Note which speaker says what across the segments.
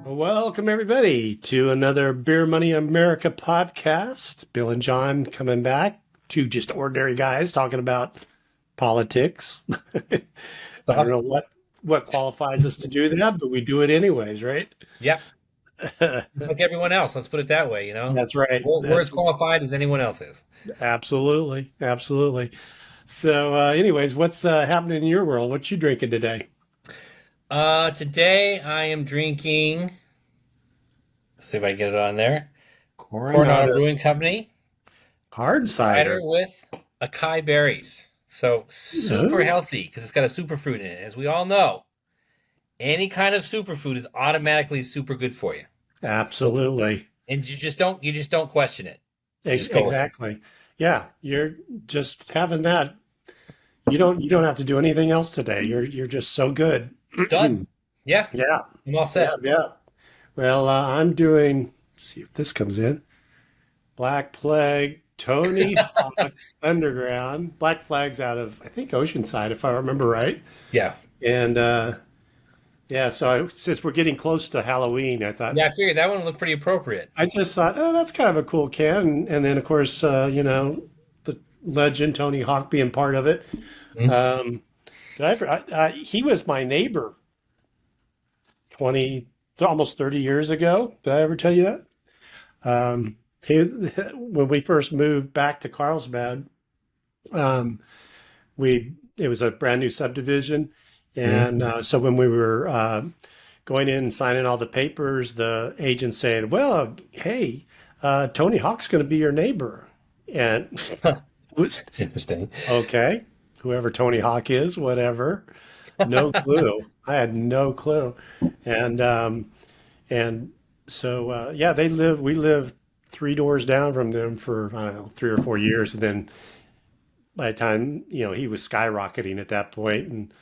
Speaker 1: Welcome, everybody, to another Beer Money America podcast. Bill and John coming back, two just ordinary guys talking about politics. I don't know what qualifies us to do that, but we do it anyways, right?
Speaker 2: Yeah. It's like everyone else. Let's put it that way,
Speaker 1: That's right.
Speaker 2: We're as qualified as anyone else is.
Speaker 1: Absolutely. Absolutely. So, anyways, what's happening in your world? What you drinking today?
Speaker 2: Today I am drinking, let's see if I can get it on there. Coronado
Speaker 1: Coronado
Speaker 2: Brewing Company.
Speaker 1: hard cider.
Speaker 2: Cider with acai berries. So super healthy because it's got a superfruit in it. As we all know, any kind of superfood is automatically super good for you.
Speaker 1: Absolutely.
Speaker 2: And you just don't question it.
Speaker 1: Exactly. Yeah, you're just having that. You don't have to do anything else today. You're just so good.
Speaker 2: Done. Yeah.
Speaker 1: Yeah.
Speaker 2: I'm all set.
Speaker 1: Yeah. Well, I'm doing. Let's see if this comes in. Black Plague, Tony Hawk Underground. Black Flag's out of I think Oceanside, if I remember right.
Speaker 2: Yeah.
Speaker 1: And yeah, so since we're getting close to Halloween, I thought
Speaker 2: Yeah, I figured that one looked pretty appropriate.
Speaker 1: I just thought, oh, that's kind of a cool can. And then of course, the legend Tony Hawk being part of it.
Speaker 2: Mhm.
Speaker 1: He was my neighbor 20, almost 30 years ago. Did I ever tell you that? He, when we first moved back to Carlsbad, um, it was a brand new subdivision.
Speaker 2: Mhm.
Speaker 1: And so when we were going in and signing all the papers, the agent saying, well, hey, Tony Hawk's going to be your neighbor. And it was
Speaker 2: It's interesting.
Speaker 1: okay, whoever Tony Hawk is, whatever. No clue. I had no clue. And and so yeah, we lived three doors down from them for I don't know 3 or 4 years, and then by the time he was skyrocketing at that point, and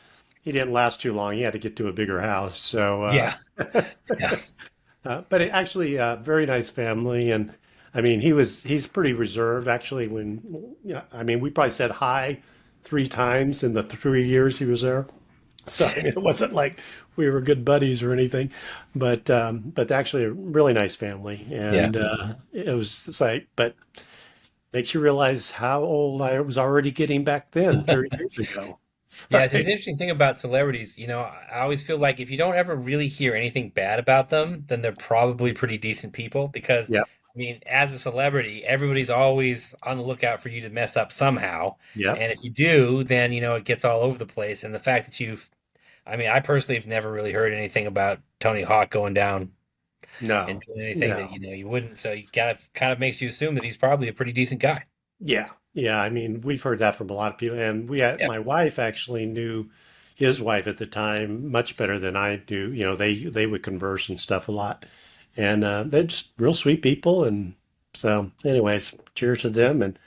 Speaker 1: he didn't last too long. He had to get to a bigger house. So
Speaker 2: Yeah. Yeah.
Speaker 1: but actually, very nice family, and I mean, he's pretty reserved actually. When yeah, I mean, we probably said hi 3 times in the 3 years he was there. So I mean, it wasn't like we were good buddies or anything, but actually a really nice family,
Speaker 2: Yeah.
Speaker 1: and it was just like, but makes you realize how old I was already getting back then, 30 years ago. It's
Speaker 2: Yeah, it's an
Speaker 1: like,
Speaker 2: interesting thing about celebrities. I always feel like if you don't ever really hear anything bad about them, then they're probably pretty decent people because,
Speaker 1: yep,
Speaker 2: I mean, as a celebrity, everybody's always on the lookout for you to mess up somehow.
Speaker 1: yep,
Speaker 2: And if you do, then, it gets all over the place. And the fact that I mean, I personally have never really heard anything about Tony Hawk going down and
Speaker 1: no,
Speaker 2: doing anything that,
Speaker 1: no.
Speaker 2: you wouldn't. So you kind of makes you assume that he's probably a pretty decent guy.
Speaker 1: Yeah, yeah. I mean, we've heard that from a lot of people, and
Speaker 2: Yeah.
Speaker 1: my wife actually knew his wife at the time much better than I do. They would converse and stuff a lot, and they're just real sweet people. And so, anyways, cheers to them. And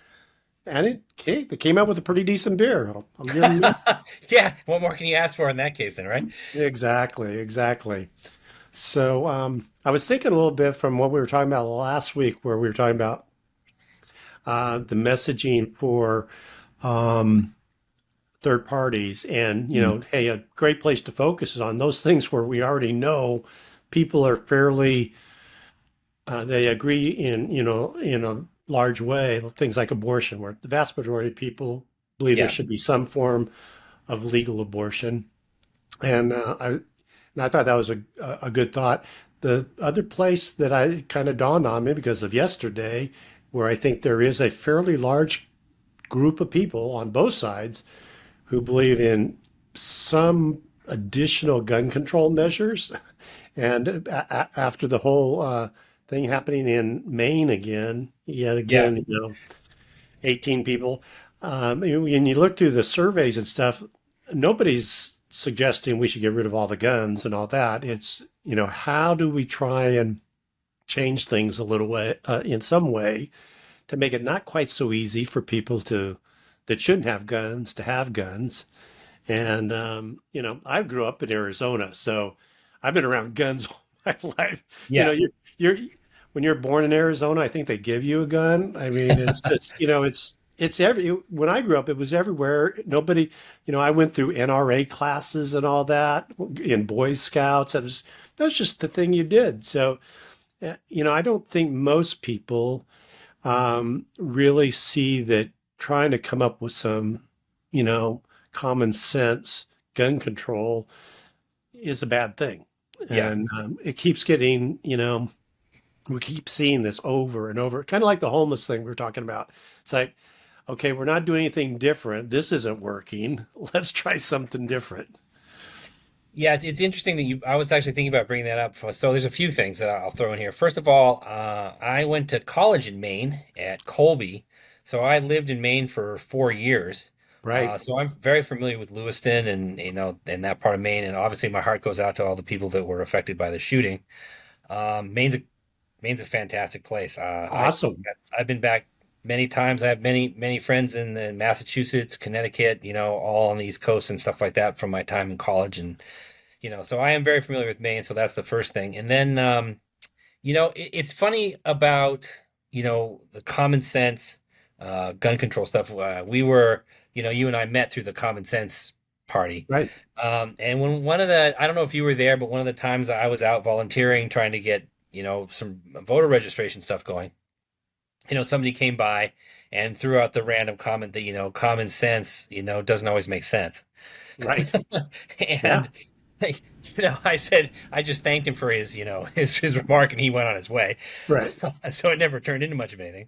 Speaker 1: they came out with a pretty decent beer. I'm giving you
Speaker 2: Yeah. What more can you ask for in that case then, right?
Speaker 1: exactly, exactly. So, I was thinking a little bit from what we were talking about last week, where we were talking about the messaging for um, third parties. And, hey, a great place to focus is on those things where we already know people are fairly, they agree in a large way, things like abortion, where the vast majority of people believe there
Speaker 2: Yeah.
Speaker 1: should be some form of legal abortion. And I thought that was a good thought. The other place that I kind of dawned on me because of yesterday, where I think there is a fairly large group of people on both sides who believe in some additional gun control measures. And after the whole thing happening in Maine again, yet
Speaker 2: Yeah.
Speaker 1: again, 18 people. When you look through the surveys and stuff, nobody's suggesting we should get rid of all the guns and all that. It's, how do we try and change things a little way, in some way, to make it not quite so easy for people that shouldn't have guns to have guns. And I grew up in Arizona, so I've been around guns all my life. You know,
Speaker 2: Yeah.
Speaker 1: you're when you're born in Arizona, I think they give you a gun. I mean, it's just, it's when I grew up, it was everywhere. Nobody, I went through NRA classes and all that in Boy Scouts. That's just the thing you did. So, I don't think most people really see that trying to come up with some, you know, common sense gun control is a bad thing.
Speaker 2: Yeah.
Speaker 1: And it keeps getting, we keep seeing this over and over, kind of like the homeless thing we were talking about. It's like, okay, we're not doing anything different. This isn't working. Let's try something different.
Speaker 2: Yeah, it's interesting that I was actually thinking about bringing that up. So there's a few things that I'll throw in here. First of all, I went to college in Maine at Colby. So I lived in Maine for 4 years.
Speaker 1: Right.
Speaker 2: So I'm very familiar with Lewiston and, and that part of Maine. And obviously my heart goes out to all the people that were affected by the shooting. Maine's a fantastic place.
Speaker 1: Awesome.
Speaker 2: I've been back many times. I have many friends in Massachusetts, Connecticut, all on the East Coast and stuff like that from my time in college. And, so I am very familiar with Maine. So that's the first thing. And then, it's funny about, the common sense gun control stuff. We were, you and I met through the common sense party.
Speaker 1: Right.
Speaker 2: And when I don't know if you were there, but one of the times I was out volunteering trying to get, some voter registration stuff going, somebody came by and threw out the random comment that, common sense, doesn't always make sense.
Speaker 1: Right. Yeah.
Speaker 2: And, I just thanked him for his, his remark and he went on his way.
Speaker 1: Right.
Speaker 2: So it never turned into much of anything.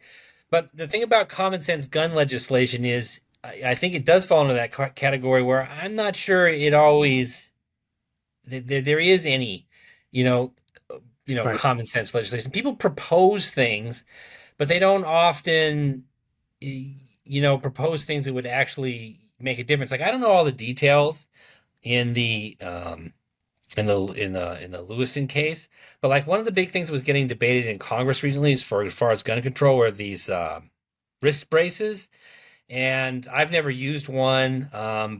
Speaker 2: But the thing about common sense gun legislation is I think it does fall into that category where I'm not sure it always, there is any, you know,
Speaker 1: Right.
Speaker 2: common sense legislation. People propose things, but they don't often, propose things that would actually make a difference. Like I don't know all the details in the in the Lewiston case, but like one of the big things that was getting debated in Congress recently, as far as gun control, were these wrist braces. And I've never used one,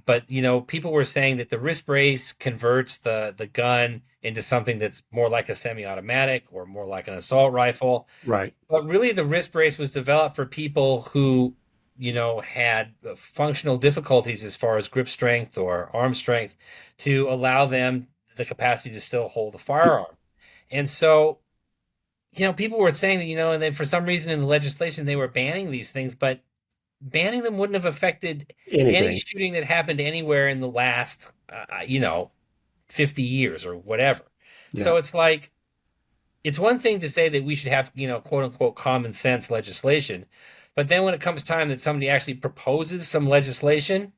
Speaker 2: but people were saying that the wrist brace converts the gun into something that's more like a semi-automatic or more like an assault rifle.
Speaker 1: Right.
Speaker 2: But really, the wrist brace was developed for people who, had functional difficulties as far as grip strength or arm strength to allow them the capacity to still hold a firearm. And so, people were saying that, and then for some reason in the legislation they were banning these things, but banning them wouldn't have affected any
Speaker 1: Anything.
Speaker 2: shooting that happened anywhere in the last, 50 years or whatever.
Speaker 1: Yeah.
Speaker 2: So it's like, it's one thing to say that we should have, quote unquote, common sense legislation. But then when it comes time that somebody actually proposes some legislation,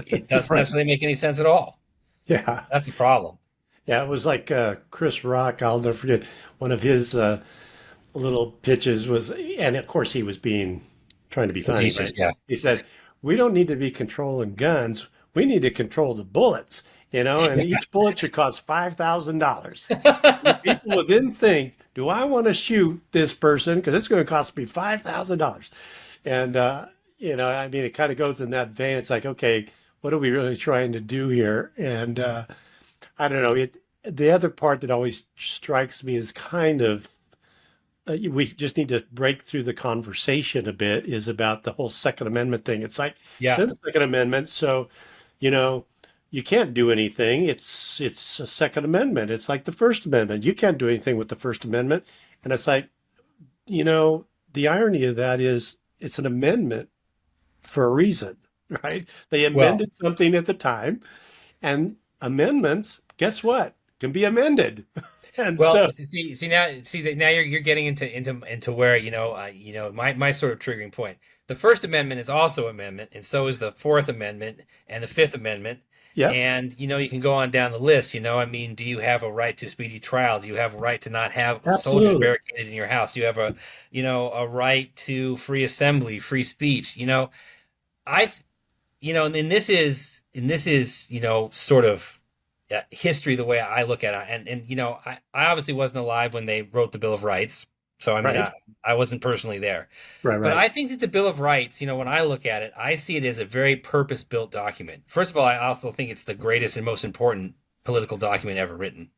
Speaker 2: it doesn't
Speaker 1: Right.
Speaker 2: necessarily make any sense at all.
Speaker 1: Yeah.
Speaker 2: That's the problem.
Speaker 1: Yeah. It was like Chris Rock. I'll never forget one of his little pitches was, and of course he was being trying to be funny,
Speaker 2: Facetious,
Speaker 1: but
Speaker 2: yeah.
Speaker 1: he said, "We don't need to be controlling guns. We need to control the bullets, and each bullet should cost $5,000." People will then think, "Do I want to shoot this person? Because it's going to cost me $5,000." And I mean, it kind of goes in that vein. It's like, okay, what are we really trying to do here? And I don't know. The other part that always strikes me is kind of we just need to break through the conversation a bit is about the whole Second Amendment thing. It's like it's
Speaker 2: Yeah.
Speaker 1: in the Second Amendment, so you know you can't do anything. It's a Second Amendment. It's like the First Amendment. You can't do anything with the First Amendment, and it's like the irony of that is it's an amendment for a reason, right? They
Speaker 2: Well,
Speaker 1: amended something at the time, and amendments, guess what, can be amended, and
Speaker 2: well,
Speaker 1: so
Speaker 2: see that now you're getting into where my sort of triggering point. The First Amendment is also amendment, and so is the Fourth Amendment and the Fifth Amendment.
Speaker 1: yep,
Speaker 2: And you can go on down the list. I mean, do you have a right to speedy trial? Do you have a right to not have soldiers
Speaker 1: absolutely,
Speaker 2: barricaded in your house? Do you have a right to free assembly, free speech? I, and this is sort of history the way I look at it. And I obviously wasn't alive when they wrote the Bill of Rights, so I mean
Speaker 1: right,
Speaker 2: I wasn't personally there.
Speaker 1: right,
Speaker 2: But
Speaker 1: right.
Speaker 2: I think that the Bill of Rights, when I look at it, I see it as a very purpose-built document. First of all, I also think it's the greatest and most important political document ever written.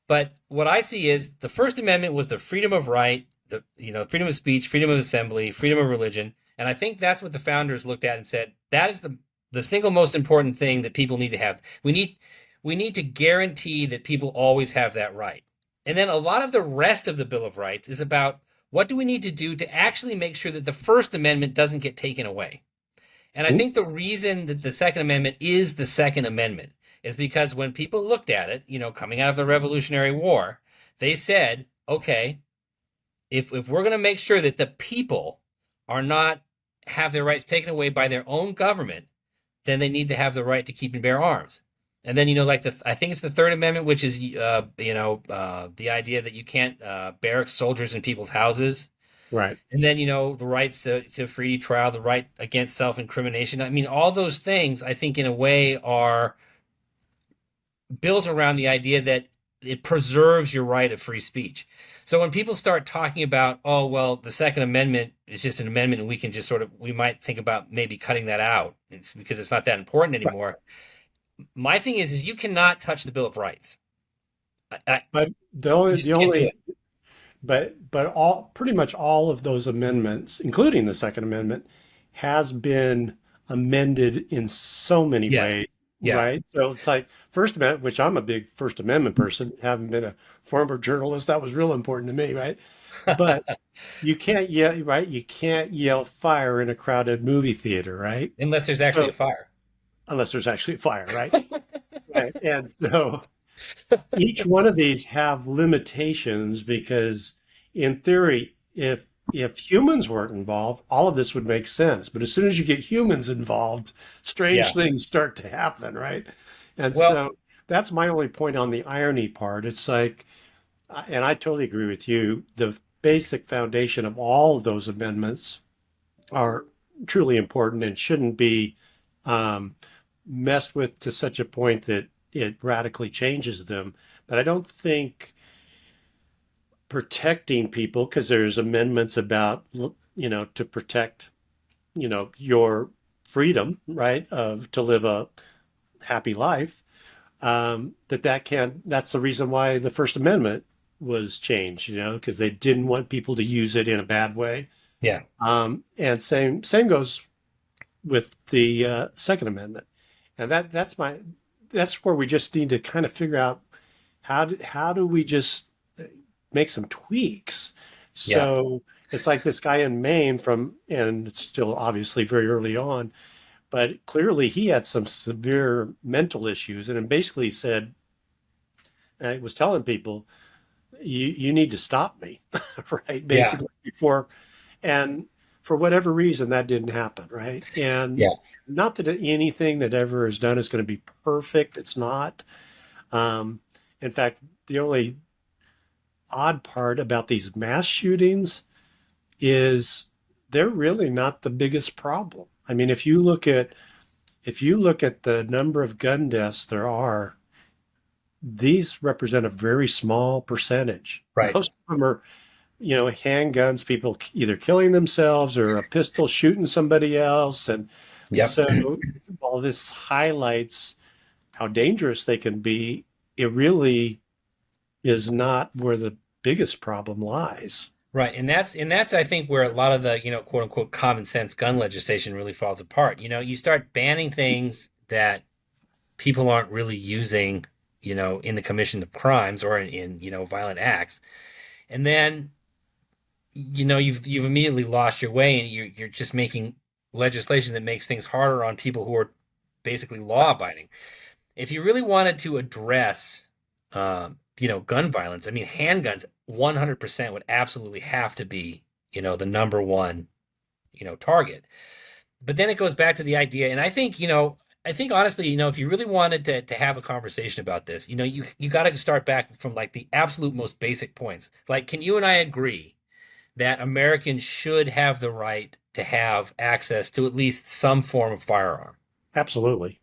Speaker 2: But what I see is the First Amendment was the freedom of right, the freedom of speech, freedom of assembly, freedom of religion, And I think that's what the founders looked at and said, that is the single most important thing that people need to have. We need to guarantee that people always have that right. And then a lot of the rest of the Bill of Rights is about what do we need to do to actually make sure that the First Amendment doesn't get taken away. And I
Speaker 1: Mm,
Speaker 2: think the reason that the Second Amendment is the Second Amendment is because when people looked at it, coming out of the Revolutionary War, they said, okay, if we're going to make sure that the people are not have their rights taken away by their own government, then they need to have the right to keep and bear arms. And then, like I think it's the Third Amendment, which is, the idea that you can't barrack soldiers in people's houses.
Speaker 1: right.
Speaker 2: And then, the rights to free trial, the right against self-incrimination. I mean, all those things, I think, in a way, are built around the idea that it preserves your right of free speech. So when people start talking about, oh, well, the Second Amendment is just an amendment and we can just we might think about maybe cutting that out because it's not that important
Speaker 1: Right.
Speaker 2: anymore. My thing is you cannot touch the Bill of Rights.
Speaker 1: But
Speaker 2: You
Speaker 1: the
Speaker 2: just can't do
Speaker 1: only
Speaker 2: it.
Speaker 1: but all pretty much all of those amendments, including the Second Amendment, has been amended in so many
Speaker 2: Yes.
Speaker 1: ways,
Speaker 2: Yeah.
Speaker 1: right? So it's like First Amendment, which I'm a big First Amendment person, having been a former journalist, that was real important to me, right? But you can't yell, right? You can't yell fire in a crowded movie theater, right?
Speaker 2: Unless there's actually a
Speaker 1: So
Speaker 2: fire.
Speaker 1: unless there's actually a fire, right? Right. And so each one of these have limitations because in theory, if humans weren't involved, all of this would make sense. But as soon as you get humans involved, strange
Speaker 2: Yeah.
Speaker 1: things start to happen, right? And
Speaker 2: Well,
Speaker 1: so that's my only point on the irony part. It's like, and I totally agree with you, the basic foundation of all of those amendments are truly important and shouldn't be um, messed with to such a point that it radically changes them. But I don't think protecting people, because there's amendments about, to protect, your freedom, right, of to live a happy life. That's the reason why the First Amendment was changed, because they didn't want people to use it in a bad way.
Speaker 2: yeah.
Speaker 1: And same goes with the Second Amendment, and that's where we just need to kind of figure out how do we just make some tweaks.
Speaker 2: Yeah.
Speaker 1: So it's like this guy in Maine and it's still obviously very early on, but clearly he had some severe mental issues, and it basically said, I was telling people, you need to stop me, right?
Speaker 2: Yeah.
Speaker 1: Basically before, and for whatever reason that didn't happen, right? And
Speaker 2: Yeah.
Speaker 1: not that anything that ever is done is going to be perfect. It's not. Um, in fact, the only odd part about these mass shootings is they're really not the biggest problem. I mean, if you look at the number of gun deaths there are, these represent a very small percentage.
Speaker 2: Right.
Speaker 1: Most of them are, handguns, people either killing themselves or a pistol shooting somebody else. And
Speaker 2: Yep.
Speaker 1: so while this highlights how dangerous they can be, it really is not where the biggest problem lies.
Speaker 2: Right, and that's I think where a lot of the quote unquote common sense gun legislation really falls apart. You start banning things that people aren't really using, in the commission of crimes or in violent acts, and then you've immediately lost your way, and you're just making legislation that makes things harder on people who are basically law abiding. If you really wanted to address, gun violence, I mean, handguns 100% would absolutely have to be, the number one, target. But then it goes back to the idea, and I think honestly, if you really wanted to have a conversation about this, you got to start back from like the absolute most basic points. Like, can you and I agree that Americans should have the right to have access to at least some form of firearm?
Speaker 1: Absolutely.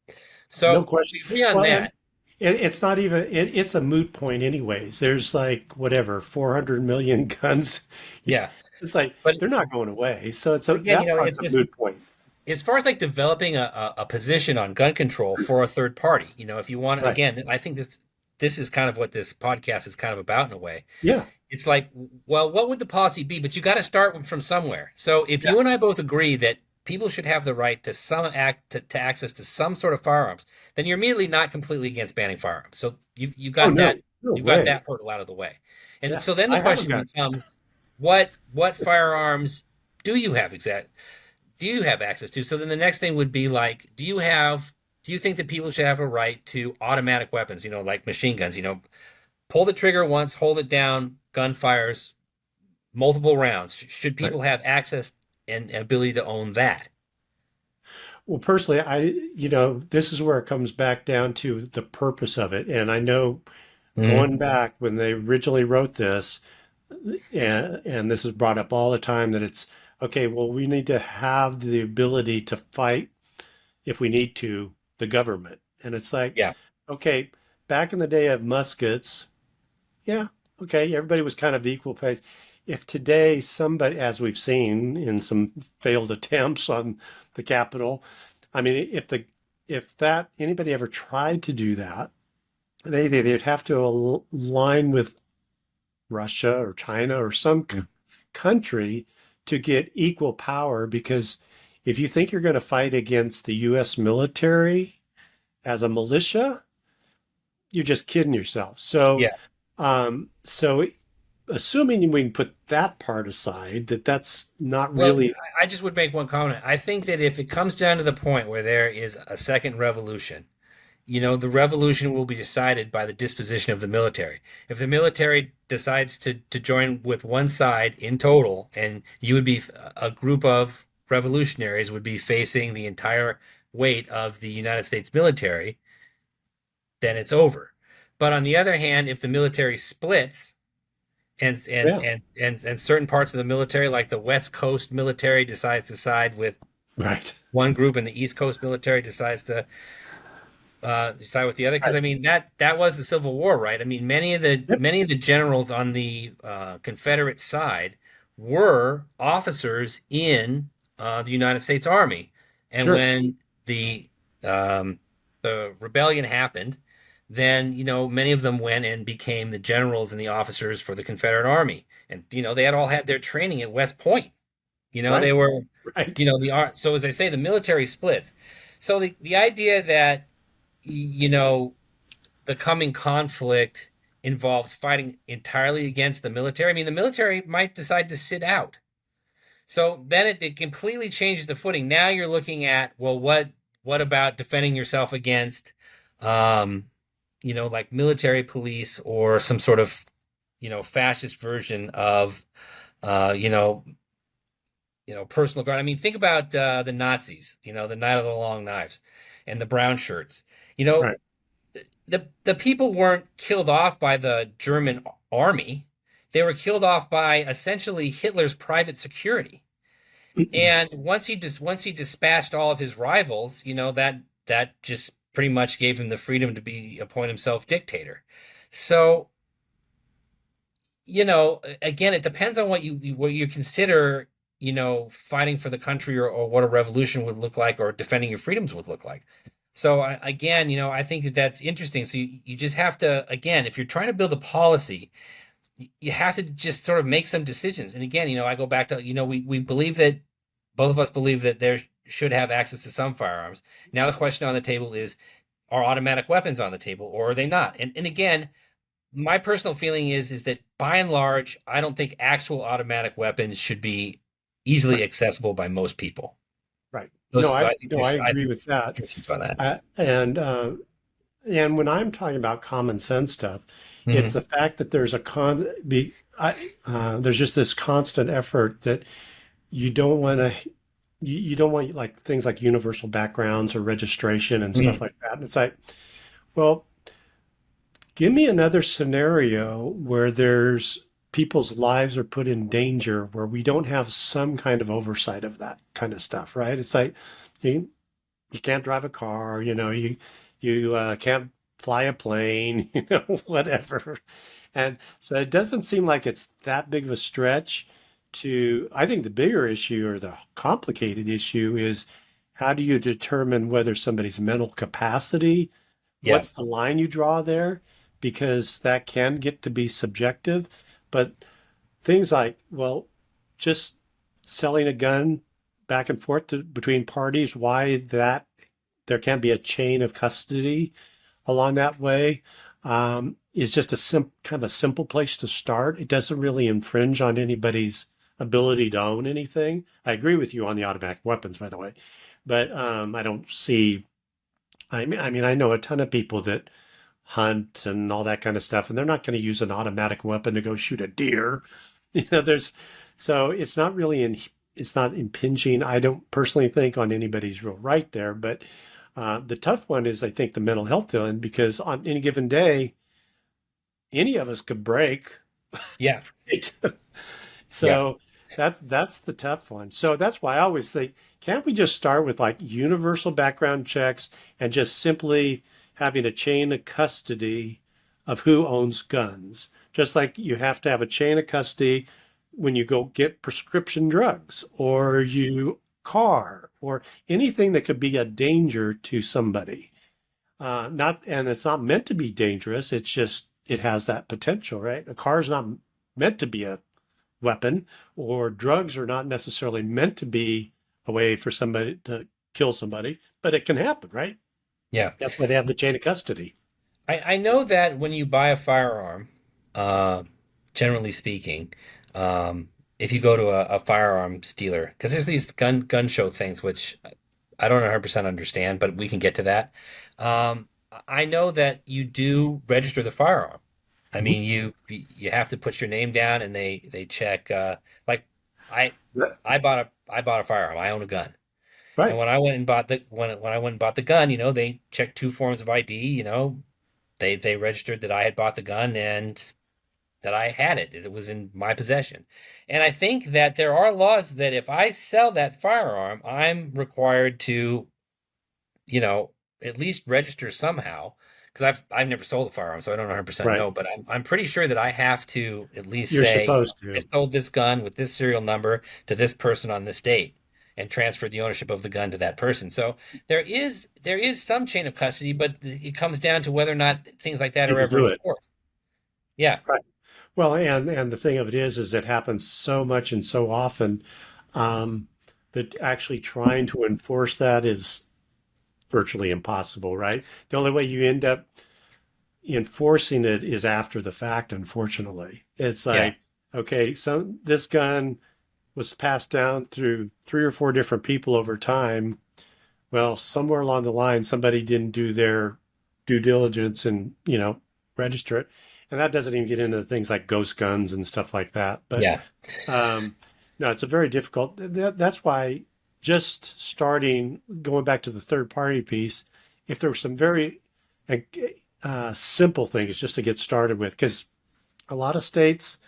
Speaker 1: No
Speaker 2: So if
Speaker 1: question.
Speaker 2: we agree on
Speaker 1: Well,
Speaker 2: that,
Speaker 1: and it's not even, it's a moot point anyways. There's like, whatever, 400 million guns.
Speaker 2: yeah.
Speaker 1: It's like,
Speaker 2: But
Speaker 1: they're not going away. So
Speaker 2: again,
Speaker 1: that part's
Speaker 2: it's
Speaker 1: a
Speaker 2: just
Speaker 1: moot point.
Speaker 2: as far as like developing a position on gun control for a third party, if you want,
Speaker 1: Right.
Speaker 2: again, I think this is kind of what this podcast is kind of about in a way.
Speaker 1: Yeah.
Speaker 2: it's like, well, what would the policy be? But you got to start from somewhere. So if
Speaker 1: Yeah.
Speaker 2: you and I both agree that people should have the right to to access to some sort of firearms, then you're immediately not completely against banning firearms. So you
Speaker 1: Oh,
Speaker 2: got
Speaker 1: no,
Speaker 2: that
Speaker 1: no
Speaker 2: you got
Speaker 1: way.
Speaker 2: that hurdle out of the way. And
Speaker 1: Yeah.
Speaker 2: so then the
Speaker 1: I have a
Speaker 2: question
Speaker 1: gun.
Speaker 2: becomes, what firearms do you have do you have access to? So then the next thing would be like, do you think that people should have a right to automatic weapons, like machine guns, pull the trigger once, hold it down, gun fires multiple rounds. Should
Speaker 1: Right.
Speaker 2: people have access and ability to own that?
Speaker 1: Well, personally, this is where it comes back down to the purpose of it. And I know
Speaker 2: Hmm.
Speaker 1: going back when they originally wrote this, and this is brought up all the time that it's okay, well, we need to have the ability to fight if we need to the government. And it's like,
Speaker 2: Yeah.
Speaker 1: okay, back in the day of muskets, yeah, okay, everybody was kind of equal pace. If today somebody, as we've seen in some failed attempts on the Capitol, I mean, if that anybody ever tried to do that, they'd have to align with Russia or China or some country to get equal power. Because if you think you're going to fight against the U.S. military as a militia, you're just kidding yourself. So,
Speaker 2: Yeah.
Speaker 1: so assuming we can put that part aside, that's not
Speaker 2: Well,
Speaker 1: really
Speaker 2: I just would make one comment. I think that if it comes down to the point where there is a second revolution, the revolution will be decided by the disposition of the military. If the military decides to join with one side in total, and you would be a group of revolutionaries would be facing the entire weight of the United States military, then it's over. But on the other hand, if the military splits
Speaker 1: yeah,
Speaker 2: and certain parts of the military, like the West Coast military, decides to side with
Speaker 1: right,
Speaker 2: one group, and the East Coast military decides to side with the other, because
Speaker 1: right,
Speaker 2: I mean that was the Civil War, right? I mean
Speaker 1: yep,
Speaker 2: many of the generals on the Confederate side were officers in the United States Army, and
Speaker 1: sure,
Speaker 2: when um, the rebellion happened, then many of them went and became the generals and the officers for the Confederate Army, and they had all had their training at West Point. They
Speaker 1: right,
Speaker 2: were,
Speaker 1: right,
Speaker 2: so as I say, the military splits. So the idea that you know, the coming conflict involves fighting entirely against the military. I mean, the military might decide to sit out. So then it completely changes the footing. Now you're looking at, well, what about defending yourself against, um, like military police or some sort of, fascist version of, uh, you know, personal guard. I mean, think about the Nazis. The Night of the Long Knives, and the brown shirts. You know,
Speaker 1: right.
Speaker 2: the people weren't killed off by the German army. They were killed off by essentially Hitler's private security. And once he dispatched all of his rivals, that just pretty much gave him the freedom to be appoint himself dictator. So, again, it depends on what you consider, fighting for the country, or what a revolution would look like, or defending your freedoms would look like. So again, I think that that's interesting. So you just have to, again, if you're trying to build a policy, you have to just sort of make some decisions. And again, I go back to, we believe that both of us believe that there should have access to some firearms. Now the question on the table is, are automatic weapons on the table, or are they not? And again, my personal feeling is that by and large, I don't think actual automatic weapons should be easily
Speaker 1: Right.
Speaker 2: accessible by most people.
Speaker 1: Right. No,
Speaker 2: So
Speaker 1: I
Speaker 2: I think
Speaker 1: no, I
Speaker 2: I
Speaker 1: agree
Speaker 2: think
Speaker 1: with that.
Speaker 2: there's issues on that.
Speaker 1: Uh, and uh, and when I'm talking about common sense stuff, it's
Speaker 2: Hmm.
Speaker 1: the fact that there's just this constant effort that you don't want to you don't want like things like universal backgrounds or registration and stuff
Speaker 2: Hmm.
Speaker 1: like that. And it's like, well, give me another scenario where there's people's lives are put in danger where we don't have some kind of oversight of that kind of stuff, right? It's like you, you can't drive a car, you can't fly a plane, whatever. And so it doesn't seem like it's that big of a stretch to, I think the bigger issue or the complicated issue is how do you determine whether somebody's mental capacity,
Speaker 2: Yeah.
Speaker 1: what's the line you draw there? Because that can get to be subjective. But things like, well, just selling a gun back and forth between parties, why that there can't be a chain of custody along that way is just kind of a simple place to start. It doesn't really infringe on anybody's ability to own anything. I agree with you on the automatic weapons, by the way, but I don't see. I mean, I know a ton of people that hunt and all that kind of stuff, and they're not going to use an automatic weapon to go shoot a deer. There's so it's not really it's not impinging. I don't personally think on anybody's real right there, but the tough one is I think the mental health one because on any given day, any of us could break.
Speaker 2: Yeah.
Speaker 1: Right?
Speaker 2: Yeah.
Speaker 1: So that's the tough one. So that's why I always think, can't we just start with like universal background checks and just simply having a chain of custody of who owns guns? Just like you have to have a chain of custody when you go get prescription drugs or you car or anything that could be a danger to somebody. Not, and it's not meant to be dangerous. It's just it has that potential, right? A car is not meant to be a weapon, or drugs are not necessarily meant to be a way for somebody to kill somebody, but it can happen, right?
Speaker 2: Yeah.
Speaker 1: That's why they have the chain of custody.
Speaker 2: I know that when you buy a firearm, uh, generally speaking, if you go to a firearms dealer, because there's these gun show things which I don't 100% understand, but we can get to that. I know that you do register the firearm. I
Speaker 1: Mhm.
Speaker 2: mean, you have to put your name down, and they check. Like I I bought a firearm. I own a gun. And
Speaker 1: Right.
Speaker 2: when I went and bought the when I went and bought the gun, they checked two forms of ID. They registered that I had bought the gun and that I had it. It was in my possession. And I think that there are laws that if I sell that firearm, I'm required to, you know, at least register somehow. Because I've never sold a firearm, so I don't 100%
Speaker 1: Right.
Speaker 2: know. But I'm pretty sure that I have to at least
Speaker 1: You're
Speaker 2: say,
Speaker 1: supposed
Speaker 2: I
Speaker 1: to.
Speaker 2: sold this gun with this serial number to this person on this date, and transferred the ownership of the gun to that person. So there is some chain of custody, but it comes down to whether or not things like that are
Speaker 1: People
Speaker 2: ever
Speaker 1: do it.
Speaker 2: enforced. Yeah,
Speaker 1: Right. Well, and the thing of it is it happens so much and so often um, that actually trying to enforce that is virtually impossible, right? The only way you end up enforcing it is after the fact, unfortunately. It's
Speaker 2: yeah,
Speaker 1: like, okay, so this gun was passed down through three or four different people over time. Well, somewhere along the line, somebody didn't do their due diligence and, register it. And that doesn't even get into things like ghost guns and stuff like that. But
Speaker 2: yeah,
Speaker 1: um, no, it's a very difficult. That's why just starting, going back to the third party piece, if there were some very simple things just to get started with, because a lot of states,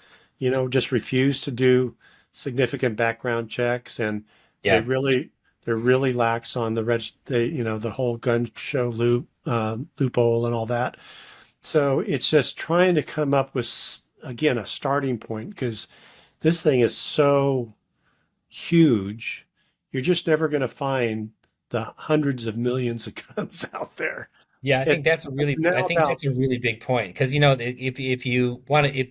Speaker 1: just refuse to do significant background checks, and they
Speaker 2: yeah.
Speaker 1: really they're really lax on the whole gun show loophole and all that. So it's just trying to come up with again a starting point because this thing is so huge. You're just never going to find the hundreds of millions of guns out there.
Speaker 2: Yeah,
Speaker 1: It's
Speaker 2: I
Speaker 1: now
Speaker 2: think
Speaker 1: about
Speaker 2: that's a really big point because if you want to, if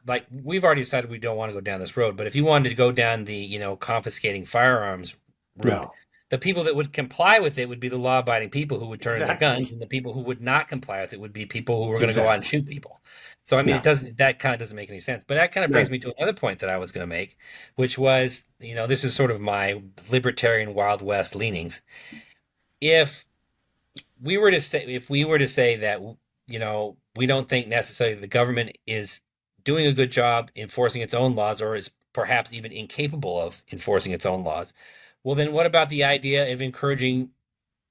Speaker 2: like we've already decided we don't want to go down this road, but if you wanted to go down the confiscating firearms route,
Speaker 1: no,
Speaker 2: the people that would comply with it would be the law-abiding people who would turn in their guns,
Speaker 1: exactly,
Speaker 2: and the people who would not comply with it would be people who were going to go out and
Speaker 1: exactly.
Speaker 2: shoot people. So I mean,
Speaker 1: No,
Speaker 2: that kind of doesn't make any sense. But that kind of
Speaker 1: no.
Speaker 2: brings me to another point that I was going to make, which was, this is sort of my libertarian Wild West leanings. If if we were to say that we don't think necessarily the government is doing a good job enforcing its own laws or is perhaps even incapable of enforcing its own laws, well then what about the idea of encouraging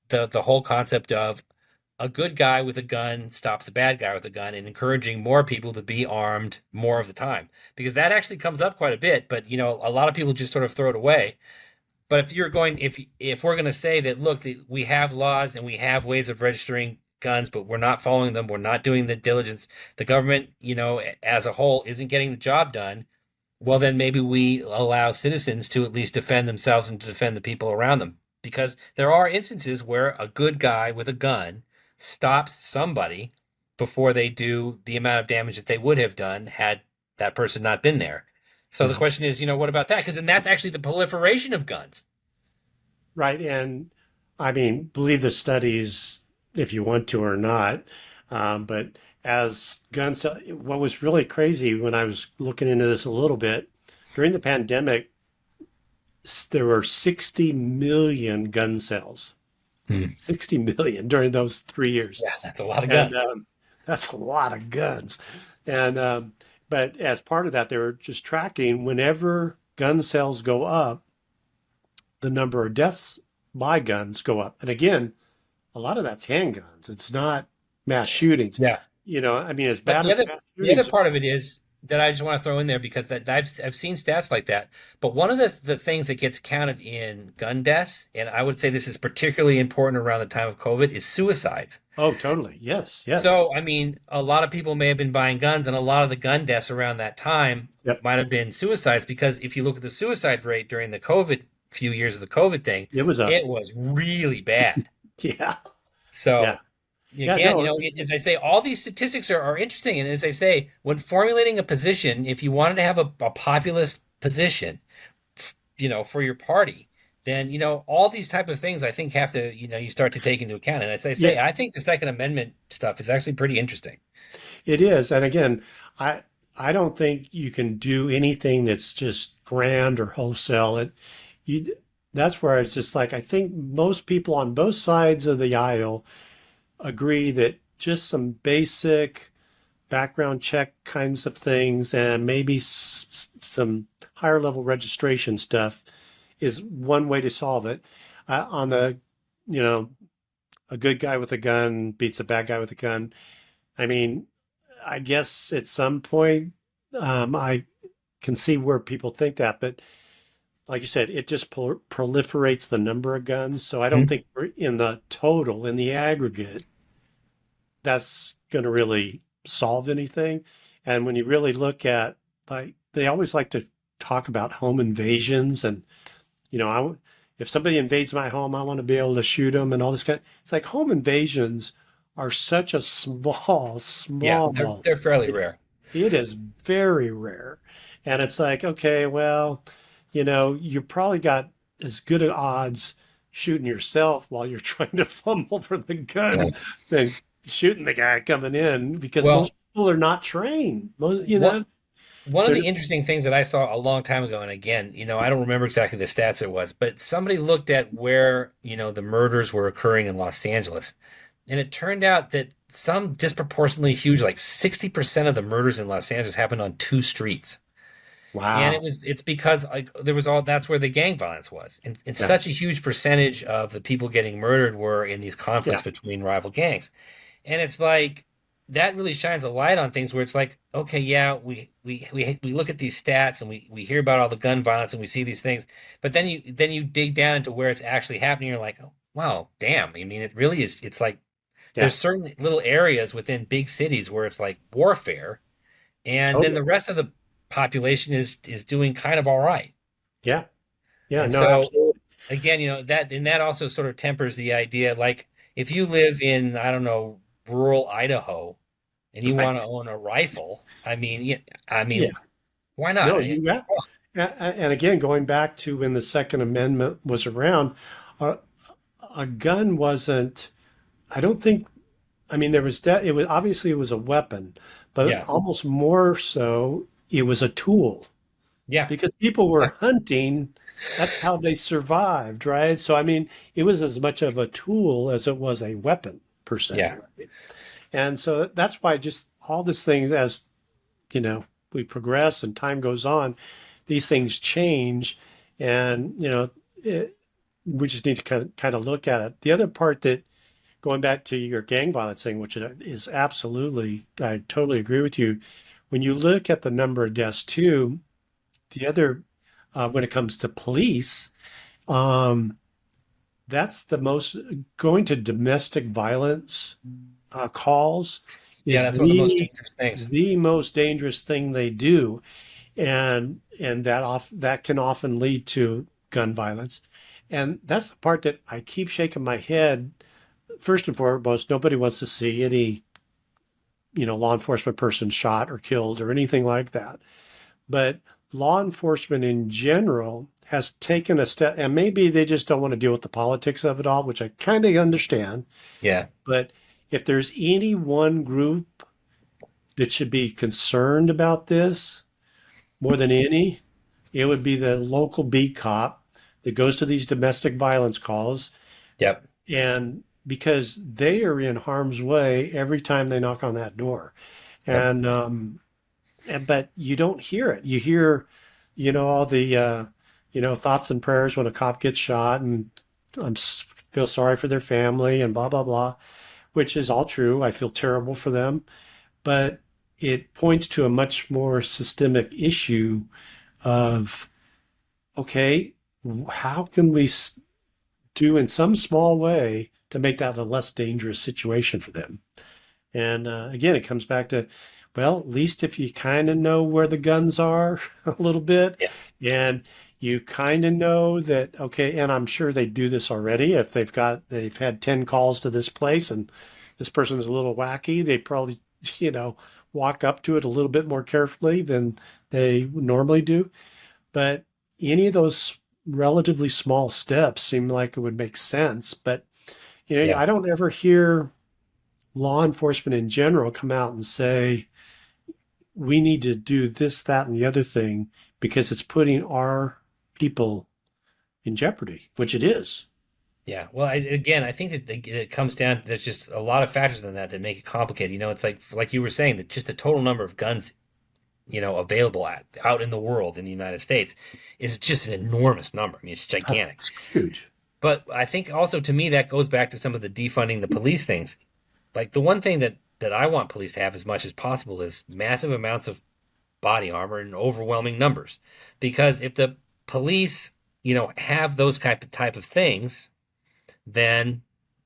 Speaker 2: the whole concept of a good guy with a gun stops a bad guy with a gun and encouraging more people to be armed more of the time, because that actually comes up quite a bit, but a lot of people just sort of throw it away. But if we're going to say that, look, we have laws and we have ways of registering guns, but we're not following them, we're not doing the diligence, the government, as a whole, isn't getting the job done. Well, then maybe we allow citizens to at least defend themselves and to defend the people around them, because there are instances where a good guy with a gun stops somebody before they do the amount of damage that they would have done had that person not been there. So the
Speaker 1: Yeah.
Speaker 2: question is, what about that? Because then that's actually the proliferation of guns.
Speaker 1: Right. And I mean, believe the studies if you want to or not. But as guns, what was really crazy when I was looking into this a little bit during the pandemic, there were 60 million gun sales,
Speaker 2: Hmm.
Speaker 1: 60 million during those 3 years.
Speaker 2: Yeah, that's a lot of
Speaker 1: And
Speaker 2: guns.
Speaker 1: that's a lot of guns. And, but as part of that, they were just tracking whenever gun sales go up, the number of deaths by guns go up. And again, a lot of that's handguns. It's not mass shootings.
Speaker 2: Yeah.
Speaker 1: I mean, as
Speaker 2: But
Speaker 1: bad as mass
Speaker 2: the other
Speaker 1: shootings.
Speaker 2: part of it is that I just want to throw in there because that I've seen stats like that. But one of the things that gets counted in gun deaths, and I would say this is particularly important around the time of COVID, is suicides.
Speaker 1: Oh, totally. Yes, yes.
Speaker 2: So, I mean, a lot of people may have been buying guns, and a lot of the gun deaths around that time
Speaker 1: Yep.
Speaker 2: might have been suicides because if you look at the suicide rate during the COVID few years of the COVID thing,
Speaker 1: It was up.
Speaker 2: it was really bad.
Speaker 1: Yeah. Yeah.
Speaker 2: So,
Speaker 1: Yeah.
Speaker 2: again,
Speaker 1: No.
Speaker 2: as I say, all these statistics are interesting. And as I say, when formulating a position, if you wanted to have a populist position, for your party, then, all these type of things I think have to, you start to take into account. And as I say,
Speaker 1: Yes,
Speaker 2: I think the Second Amendment stuff is actually pretty interesting.
Speaker 1: it is. And again, I I don't think you can do anything that's just grand or wholesale. You that's where it's just like I think most people on both sides of the aisle agree that just some basic background check kinds of things and maybe some higher level registration stuff is one way to solve it. On the, you know, a good guy with a gun beats a bad guy with a gun. I mean, I guess at some point, I can see where people think that, but like you said, it just proliferates the number of guns. So I don't
Speaker 2: Mhm.
Speaker 1: think we're in the total, in the aggregate, that's going to really solve anything. And when you really look at, like, they always like to talk about home invasions and, if somebody invades my home, I want to be able to shoot them and all this kind. It's like home invasions are such a small,
Speaker 2: Yeah,
Speaker 1: small.
Speaker 2: they're fairly
Speaker 1: It,
Speaker 2: rare.
Speaker 1: it is very rare, and it's like, okay, well, you probably got as good odds shooting yourself while you're trying to fumble for the gun
Speaker 2: Right.
Speaker 1: than shooting the guy coming in because most
Speaker 2: Well,
Speaker 1: people are not trained. Most,
Speaker 2: what one of
Speaker 1: they're
Speaker 2: the interesting things that I saw a long time ago, and again, I don't remember exactly the stats it was, but somebody looked at where, the murders were occurring in Los Angeles. And it turned out that some disproportionately huge, like 60% of the murders in Los Angeles happened on two streets. And
Speaker 1: wow,
Speaker 2: it's because like there was all that's where the gang violence was. And
Speaker 1: yeah,
Speaker 2: such a huge percentage of the people getting murdered were in these conflicts
Speaker 1: yeah,
Speaker 2: between rival gangs. And it's like that really shines a light on things where it's like, okay, yeah, we look at these stats and we hear about all the gun violence and we see these things, but then you dig down into where it's actually happening. You're like, oh, wow, damn. I mean, it really is. It's like
Speaker 1: yeah,
Speaker 2: there's certain little areas within big cities where it's like warfare, and then
Speaker 1: totally,
Speaker 2: the rest of the population is doing kind of all right.
Speaker 1: yeah, yeah,
Speaker 2: And
Speaker 1: no,
Speaker 2: so
Speaker 1: absolutely,
Speaker 2: again, that also sort of tempers the idea. Like if you live in, I don't know, rural Idaho and you want to
Speaker 1: right,
Speaker 2: own a rifle, I mean, yeah, I
Speaker 1: yeah,
Speaker 2: mean, why not?
Speaker 1: no, yeah. And again, going back to when the Second Amendment was around, a, a gun wasn't, I don't think, I mean, there was that, it was obviously it was a weapon, but
Speaker 2: Yeah,
Speaker 1: almost more so, it was a tool
Speaker 2: yeah,
Speaker 1: because people were
Speaker 2: exactly.
Speaker 1: hunting. That's how they survived, right? So, I mean, it was as much of a tool as it was a weapon per se.
Speaker 2: Yeah.
Speaker 1: Right? And so that's why just all these things, as we progress and time goes on, these things change, and we just need to kind of look at it. The other part that going back to your gang violence thing, which is absolutely, I totally agree with you. When you look at the number of deaths too, the other when it comes to police, um, that's the most going to domestic violence calls
Speaker 2: Yeah,
Speaker 1: is
Speaker 2: that's one of the most dangerous things.
Speaker 1: the most dangerous thing they do, and that can often lead to gun violence, and that's the part that I keep shaking my head. First and foremost, nobody wants to see any law enforcement person shot or killed or anything like that. But law enforcement in general has taken a step, and maybe they just don't want to deal with the politics of it all, which I kind of understand.
Speaker 2: Yeah.
Speaker 1: But if there's any one group that should be concerned about this more than any, it would be the local beat cop that goes to these domestic violence calls.
Speaker 2: Yep.
Speaker 1: And because they are in harm's way every time they knock on that door.
Speaker 2: Yep.
Speaker 1: And, but you don't hear it. You hear, all the, thoughts and prayers when a cop gets shot and feel sorry for their family and blah, blah, blah, which is all true. I feel terrible for them. But it points to a much more systemic issue of, okay, how can we do in some small way to make that a less dangerous situation for them? And again, it comes back to, well, at least if you kind of know where the guns are a little bit,
Speaker 2: Yeah.
Speaker 1: and you kind of know that, okay, and I'm sure they do this already. If they've had 10 calls to this place and this person's a little wacky, they probably, walk up to it a little bit more carefully than they normally do. But any of those relatively small steps seem like it would make sense. But,
Speaker 2: Yeah.
Speaker 1: I don't ever hear law enforcement in general come out and say, we need to do this, that, and the other thing because it's putting our people in jeopardy, which it is.
Speaker 2: Yeah. Well, again, I think that it comes down to there's just a lot of factors in that make it complicated. It's like you were saying that just the total number of guns, available out in the world in the United States is just an enormous number. I mean, it's gigantic.
Speaker 1: It's huge.
Speaker 2: But I think also to me that goes back to some of the defunding the police things. Like the one thing that I want police to have as much as possible is massive amounts of body armor in overwhelming numbers. Because if the police, have those type of things, then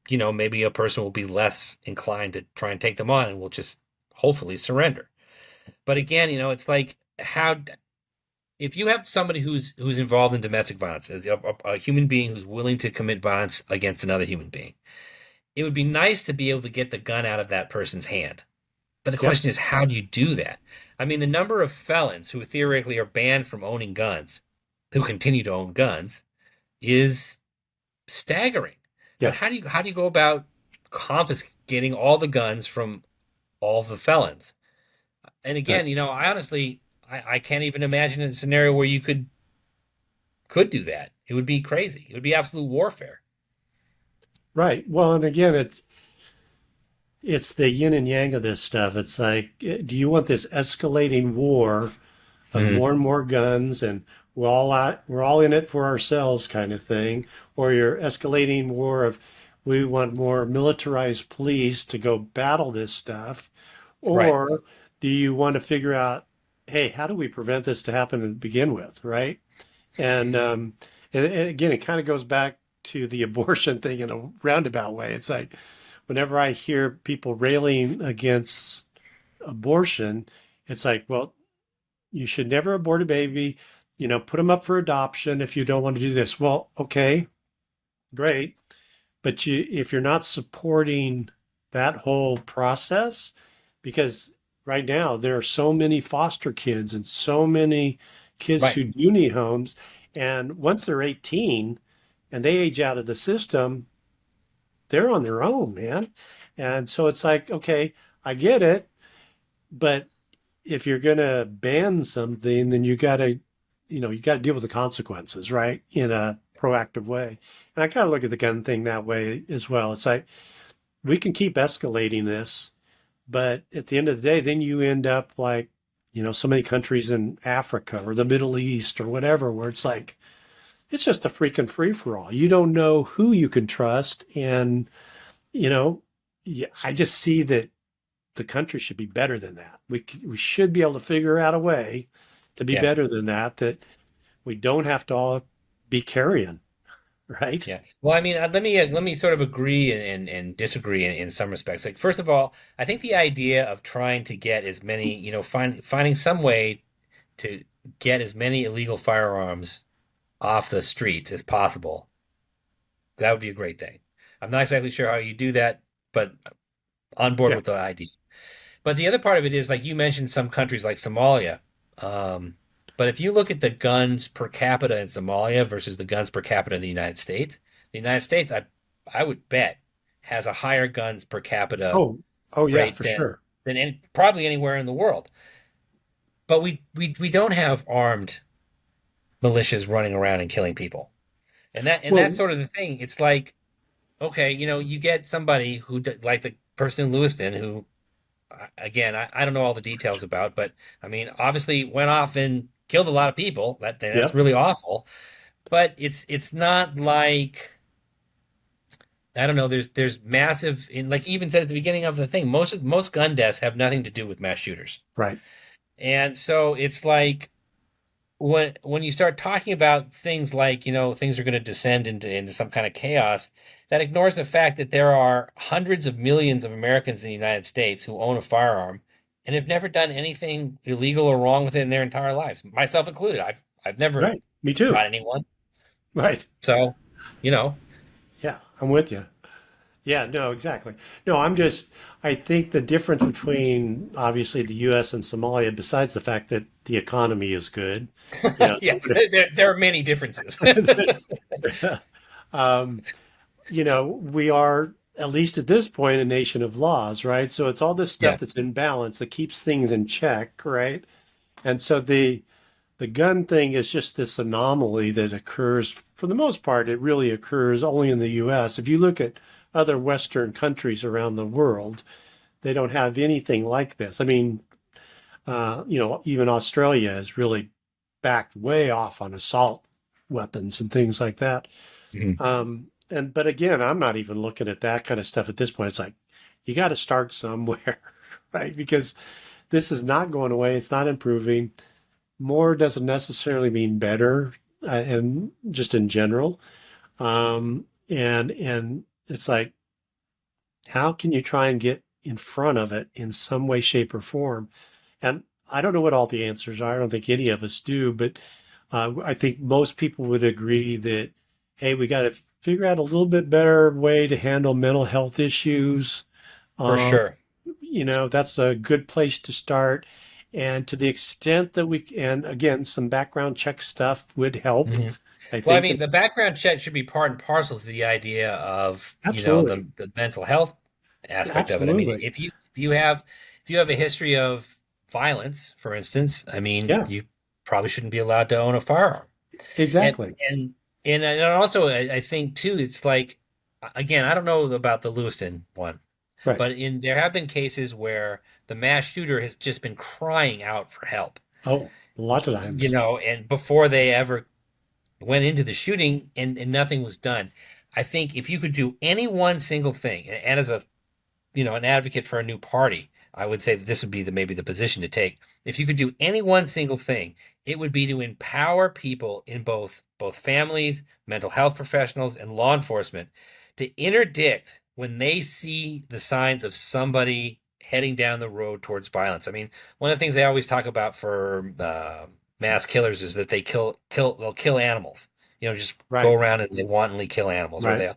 Speaker 2: maybe a person will be less inclined to try and take them on and will just hopefully surrender. But again, it's like how if you have somebody who's involved in domestic violence, as a human being who's willing to commit violence against another human being, it would be nice to be able to get the gun out of that person's hand. But the
Speaker 1: Yep.
Speaker 2: question is, how do you do that? I mean, the number of felons who theoretically are banned from owning guns, who continue to own guns, is staggering. But
Speaker 1: Yeah.
Speaker 2: how do you go about confiscating all the guns from all the felons? And
Speaker 1: Right.
Speaker 2: again, I honestly I can't even imagine a scenario where you could do that. It would be crazy. It would be absolute warfare.
Speaker 1: Right. Well, and again, it's the yin and yang of this stuff. It's like, do you want this escalating war of
Speaker 2: Mhm.
Speaker 1: more and more guns and we're all in it for ourselves kind of thing, or your escalating war of we want more militarized police to go battle this stuff,
Speaker 2: Right.
Speaker 1: or do you want to figure out, hey, how do we prevent this to happen to begin with, right? And and again, it kind of goes back to the abortion thing in a roundabout way. It's like whenever I hear people railing against abortion, it's like, well, you should never abort a baby. Put them up for adoption if you don't want to do this. Well, okay, great. But if you're not supporting that whole process, because right now there are so many foster kids and so many kids
Speaker 2: Right.
Speaker 1: who do need homes. And once they're 18 and they age out of the system, they're on their own, man. And so it's like, okay, I get it, but if you're going to ban something, then you got to deal with the consequences, right? In a proactive way. And I kind of look at the gun thing that way as well. It's like we can keep escalating this, but at the end of the day, then you end up like, so many countries in Africa or the Middle East or whatever, where it's like, it's just a freaking free for all. You don't know who you can trust. And, you know, I just see that the country should be better than that. We should be able to figure out a way to be
Speaker 2: Yeah.
Speaker 1: better than that, that we don't have to all be carrying, right?
Speaker 2: Yeah. Well, I mean, let me sort of agree and disagree in some respects. Like, first of all, I think the idea of trying to get as many, finding some way to get as many illegal firearms off the streets as possible, that would be a great thing. I'm not exactly sure how you do that, but on board
Speaker 1: Yeah.
Speaker 2: with the idea. But the other part of it is, like you mentioned, some countries like Somalia. Um, but if you look at the guns per capita in Somalia versus the guns per capita in the United States, I would bet has a higher guns per capita
Speaker 1: Oh, oh yeah,
Speaker 2: rate
Speaker 1: for sure.
Speaker 2: than probably anywhere in the world. But we don't have armed militias running around and killing people. And that's
Speaker 1: Well,
Speaker 2: sort of the thing. It's like, okay, you get somebody like the person in Lewiston who, again, I don't know all the details about, but I mean, obviously went off and killed a lot of people. That's
Speaker 1: yep,
Speaker 2: really awful. But it's not like, I don't know. There's massive, in like you even said at the beginning of the thing. Most gun deaths have nothing to do with mass shooters,
Speaker 1: right,
Speaker 2: and so it's like when you start talking about things like, things are going to descend into some kind of chaos, that ignores the fact that there are hundreds of millions of Americans in the United States who own a firearm and have never done anything illegal or wrong with it in their entire lives, myself included. I've never
Speaker 1: right. Me too.
Speaker 2: shot anyone.
Speaker 1: Right.
Speaker 2: So, you know,
Speaker 1: Yeah, I'm with you. Yeah, no, exactly. No, I think the difference between obviously the U.S. and Somalia, besides the fact that the economy is good, you know,
Speaker 2: yeah, there are many differences.
Speaker 1: um, we are, at least at this point, a nation of laws, right? So it's all this stuff
Speaker 2: Yeah,
Speaker 1: that's in balance that keeps things in check, right? And so the gun thing is just this anomaly that occurs, for the most part, it really occurs only in the US. If you look at other Western countries around the world, they don't have anything like this. I mean, even Australia is really backed way off on assault weapons and things like that.
Speaker 2: Mhm.
Speaker 1: But again, I'm not even looking at that kind of stuff at this point. It's like you got to start somewhere, right? Because this is not going away. It's not improving. More doesn't necessarily mean better, and just in general. And it's like, how can you try and get in front of it in some way, shape, or form? And I don't know what all the answers are. I don't think any of us do, but I think most people would agree that, hey, we got to figure out a little bit better way to handle mental health issues.
Speaker 2: For
Speaker 1: Um,
Speaker 2: sure.
Speaker 1: that's a good place to start. And to the extent that and again, some background check stuff would help.
Speaker 2: hmm
Speaker 1: I
Speaker 2: Well, I
Speaker 1: think
Speaker 2: mean,
Speaker 1: that
Speaker 2: the background check should be part and parcel to the idea of,
Speaker 1: absolutely,
Speaker 2: the mental health aspect of it. I mean,
Speaker 1: absolutely.
Speaker 2: if you have a history of violence, for instance, I mean,
Speaker 1: Yeah,
Speaker 2: you probably shouldn't be allowed to own a firearm. And
Speaker 1: exactly.
Speaker 2: and and also, I think too, it's like, again, I don't know about the Lewiston one,
Speaker 1: Right.
Speaker 2: but there have been cases where the mass shooter has just been crying out for help,
Speaker 1: Oh, lots of times.
Speaker 2: and before they ever went into the shooting, and nothing was done. I think if you could do any one single thing, and as a, an advocate for a new party, I would say that this would be maybe the position to take. If you could do any one single thing, it would be to empower people in both families, mental health professionals, and law enforcement to interdict when they see the signs of somebody heading down the road towards violence. I mean, one of the things they always talk about for mass killers is that they'll kill animals. Just go
Speaker 1: Right.
Speaker 2: around and they wantonly kill animals, or
Speaker 1: Right.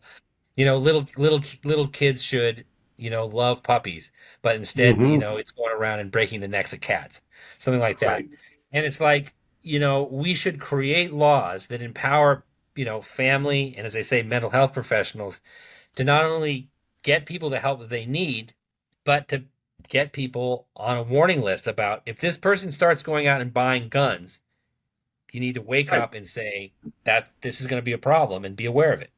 Speaker 2: they'll, little kids should, love puppies, but instead,
Speaker 1: Hmm.
Speaker 2: it's going around and breaking the necks of cats, something like that.
Speaker 1: Right.
Speaker 2: And it's like, we should create laws that empower, family and, as I say, mental health professionals to not only get people the help that they need, but to get people on a warning list about, if this person starts going out and buying guns, you need to wake
Speaker 1: Right.
Speaker 2: up and say that this is going to be a problem and be aware of it.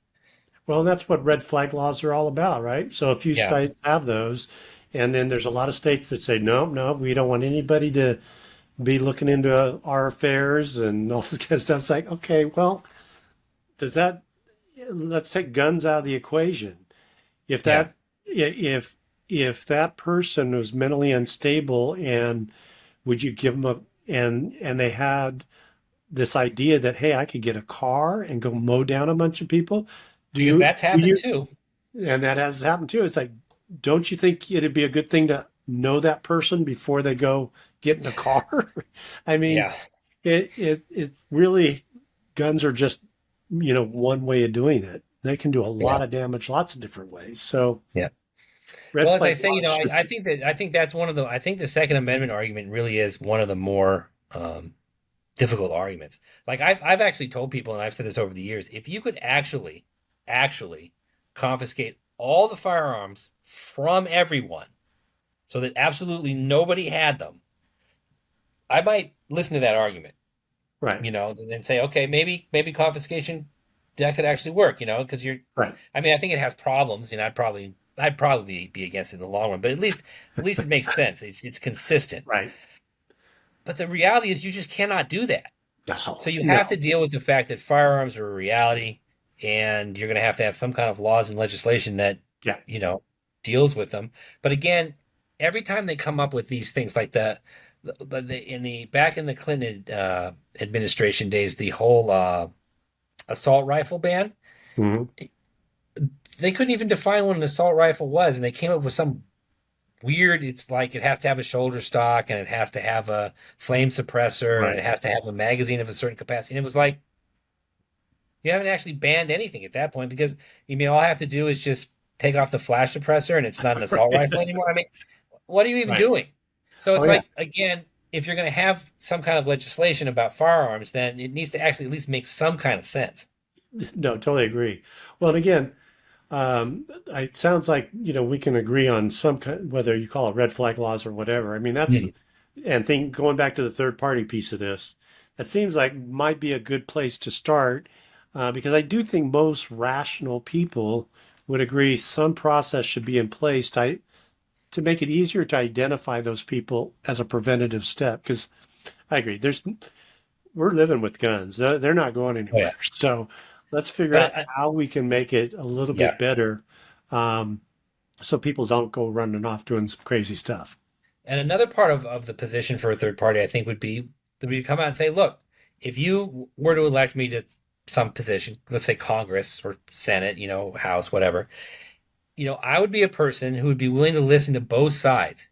Speaker 1: Well, that's what red flag laws are all about, right? So a few
Speaker 2: Yeah.
Speaker 1: states have those, and then there's a lot of states that say, no, no, we don't want anybody to be looking into our affairs and all this kind of stuff. It's like, okay, well, does that, let's take guns out of the equation. If
Speaker 2: Yeah.
Speaker 1: that, if that person was mentally unstable and would you give them and they had this idea that, hey, I could get a car and go mow down a bunch of people.
Speaker 2: Because that's
Speaker 1: Do
Speaker 2: happened
Speaker 1: you,
Speaker 2: too.
Speaker 1: and that has happened too. It's like, don't you think it'd be a good thing to know that person before they go get in a car? I mean,
Speaker 2: Yeah.
Speaker 1: it really, guns are just, one way of doing it. They can do a lot
Speaker 2: Yeah.
Speaker 1: of damage, lots of different ways. So,
Speaker 2: Yeah.
Speaker 1: Red
Speaker 2: Well, as I
Speaker 1: flag
Speaker 2: say,
Speaker 1: laws should be
Speaker 2: I think that's one of the I think the Second Amendment argument really is one of the more difficult arguments. Like I've actually told people, and I've said this over the years, if you could actually confiscate all the firearms from everyone so that absolutely nobody had them, I might listen to that argument,
Speaker 1: right,
Speaker 2: and say, okay, maybe confiscation that could actually work, because
Speaker 1: right,
Speaker 2: I mean, I think it has problems, I'd probably be against it in the long run, but at least it makes sense. It's consistent.
Speaker 1: right.
Speaker 2: But the reality is you just cannot do that. So
Speaker 1: No,
Speaker 2: you have
Speaker 1: no,
Speaker 2: to deal with the fact that firearms are a reality, and you're going to have some kind of laws and legislation that,
Speaker 1: yeah,
Speaker 2: you know, deals with them. But again, every time they come up with these things like in the back in the Clinton administration days, the whole assault rifle ban,
Speaker 1: hmm
Speaker 2: they couldn't even define what an assault rifle was, and they came up with some weird. It's like it has to have a shoulder stock, and it has to have a flame suppressor, and
Speaker 1: right,
Speaker 2: it has to have a magazine of a certain capacity. And it was like you haven't actually banned anything at that point because you mean all I have to do is just take off the flash suppressor, and it's not an assault
Speaker 1: right,
Speaker 2: rifle anymore. I mean, what are you even
Speaker 1: right.
Speaker 2: doing? So
Speaker 1: Oh
Speaker 2: it's
Speaker 1: yeah,
Speaker 2: like again, if you're going to have some kind of legislation about firearms, then it needs to actually at least make some kind of sense.
Speaker 1: no, totally agree. Well, and again, it sounds like we can agree on some kind, whether you call it red flag laws or whatever. I mean, that's
Speaker 2: Mhm.
Speaker 1: and think going back to the third party piece of this, that seems like might be a good place to start because I do think most rational people would agree some process should be in place to make it easier to identify those people as a preventative step. Because I agree, we're living with guns; they're not going
Speaker 2: Oh
Speaker 1: anywhere.
Speaker 2: yeah,
Speaker 1: So let's figure
Speaker 2: but
Speaker 1: out how we can make it a little
Speaker 2: yeah.
Speaker 1: bit better, um, so people don't go running off doing some crazy stuff.
Speaker 2: And another part of the position for a third party, I think, would be to come out and say, look, if you were to elect me to some position, let's say Congress or Senate, House, whatever, I would be a person who would be willing to listen to both sides.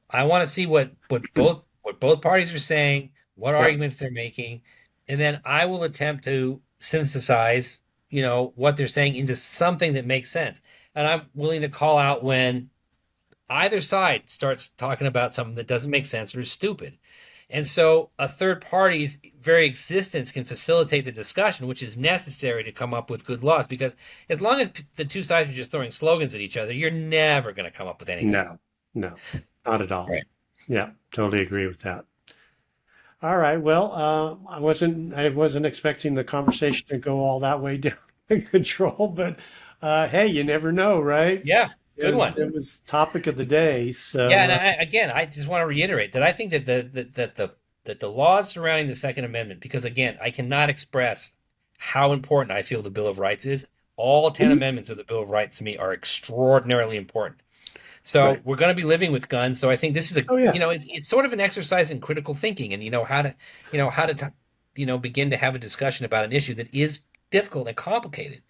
Speaker 2: I want to see what both parties are saying, what
Speaker 1: Yep.
Speaker 2: arguments they're making, and then I will attempt to synthesize, what they're saying into something that makes sense. And I'm willing to call out when either side starts talking about something that doesn't make sense or is stupid. And so a third party's very existence can facilitate the discussion, which is necessary to come up with good laws. Because as long as the two sides are just throwing slogans at each other, you're never going to come up with anything.
Speaker 1: No, no, not at all.
Speaker 2: Right.
Speaker 1: Yeah, totally agree with that. All right. Well, I wasn't expecting the conversation to go all that way down the control, but hey, you never know, right?
Speaker 2: Yeah, good one.
Speaker 1: It was topic of the day.
Speaker 2: Yeah,
Speaker 1: So
Speaker 2: and again, I just want to reiterate that I think that the laws surrounding the Second Amendment, because again, I cannot express how important I feel the Bill of Rights is. All 10
Speaker 1: Mhm.
Speaker 2: amendments of the Bill of Rights to me are extraordinarily important. So
Speaker 1: Right.
Speaker 2: we're going to be living with guns. So I think this is
Speaker 1: Oh yeah.
Speaker 2: it's sort of an exercise in critical thinking and how to begin to have a discussion about an issue that is difficult and complicated.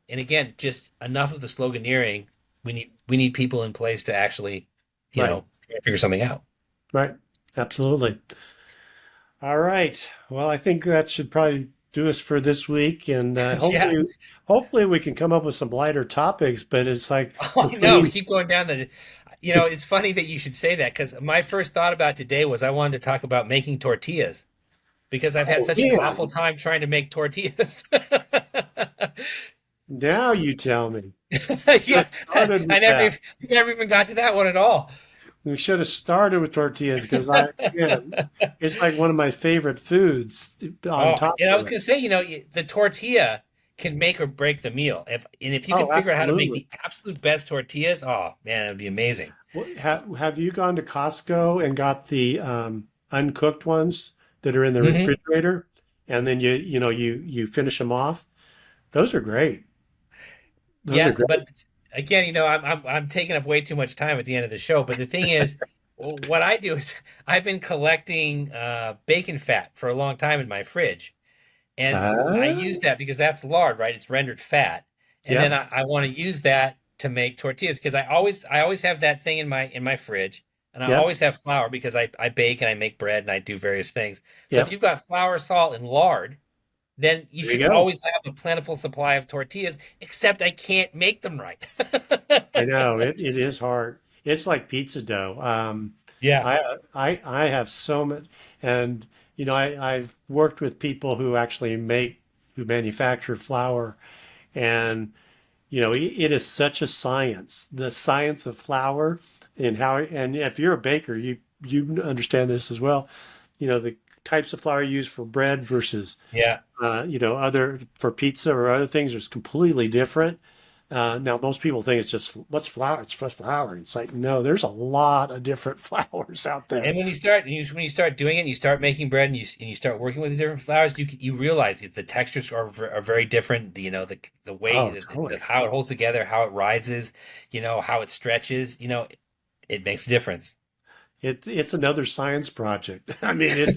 Speaker 2: And again, just enough of the sloganeering. We need people in place to actually,
Speaker 1: Right.
Speaker 2: try to figure something out.
Speaker 1: Right. Absolutely. All right. Well, I think that should probably do us for this week, and
Speaker 2: Yeah.
Speaker 1: hopefully we can come up with some lighter topics. But it's like
Speaker 2: Oh, I know. We
Speaker 1: between
Speaker 2: keep going down it's funny that you should say that because my first thought about today was I wanted to talk about making tortillas because I've had
Speaker 1: oh
Speaker 2: such an
Speaker 1: yeah,
Speaker 2: awful time trying to make tortillas.
Speaker 1: now you tell me.
Speaker 2: Yeah,
Speaker 1: Started
Speaker 2: I
Speaker 1: with
Speaker 2: never,
Speaker 1: that.
Speaker 2: never even got to that one at all.
Speaker 1: We should have started with tortillas because again, it's like one of my favorite foods on
Speaker 2: Oh,
Speaker 1: top
Speaker 2: and I
Speaker 1: of
Speaker 2: was
Speaker 1: it.
Speaker 2: gonna say, the tortilla can make or break the meal. If you can
Speaker 1: Oh,
Speaker 2: figure out how to make
Speaker 1: absolutely.
Speaker 2: the absolute best tortillas, oh man, it'd be amazing.
Speaker 1: Have you gone to Costco and got the uncooked ones that are in the
Speaker 2: Hmm.
Speaker 1: refrigerator, and then you finish them off? Those are great. Those are
Speaker 2: Yeah,
Speaker 1: great.
Speaker 2: but again, I'm taking up way too much time at the end of the show. But the thing is, what I do is I've been collecting bacon fat for a long time in my fridge, and I use
Speaker 1: Ah,
Speaker 2: that because that's lard, right? It's rendered fat, and then
Speaker 1: yep,
Speaker 2: I want to use that to make tortillas because I always have that thing in my fridge, and I
Speaker 1: yep,
Speaker 2: always have flour because I bake and I make bread and I do various things. So if
Speaker 1: yep.
Speaker 2: you've got flour, salt, and lard, then you
Speaker 1: There you
Speaker 2: should
Speaker 1: go.
Speaker 2: always have a plentiful supply of tortillas, except I can't make them right.
Speaker 1: I know it is hard. It's like pizza dough.
Speaker 2: Yeah.
Speaker 1: I have so much, and I've worked with people who actually who manufacture flour, and it is such a science, the science of flour, and if you're a baker, you understand this as well. The types of flour you use for bread versus
Speaker 2: Yeah.
Speaker 1: other for pizza or other things is completely different. Now, most people think it's just what's flour? It's just flour. It's like no, there's a lot of different flours out there.
Speaker 2: And when you start doing it, and you start making bread, and you start working with the different flours, you realize that the textures are very different. The way
Speaker 1: Oh, totally.
Speaker 2: how it holds together, how it rises, how it stretches. It makes a difference.
Speaker 1: It's another science project. I mean,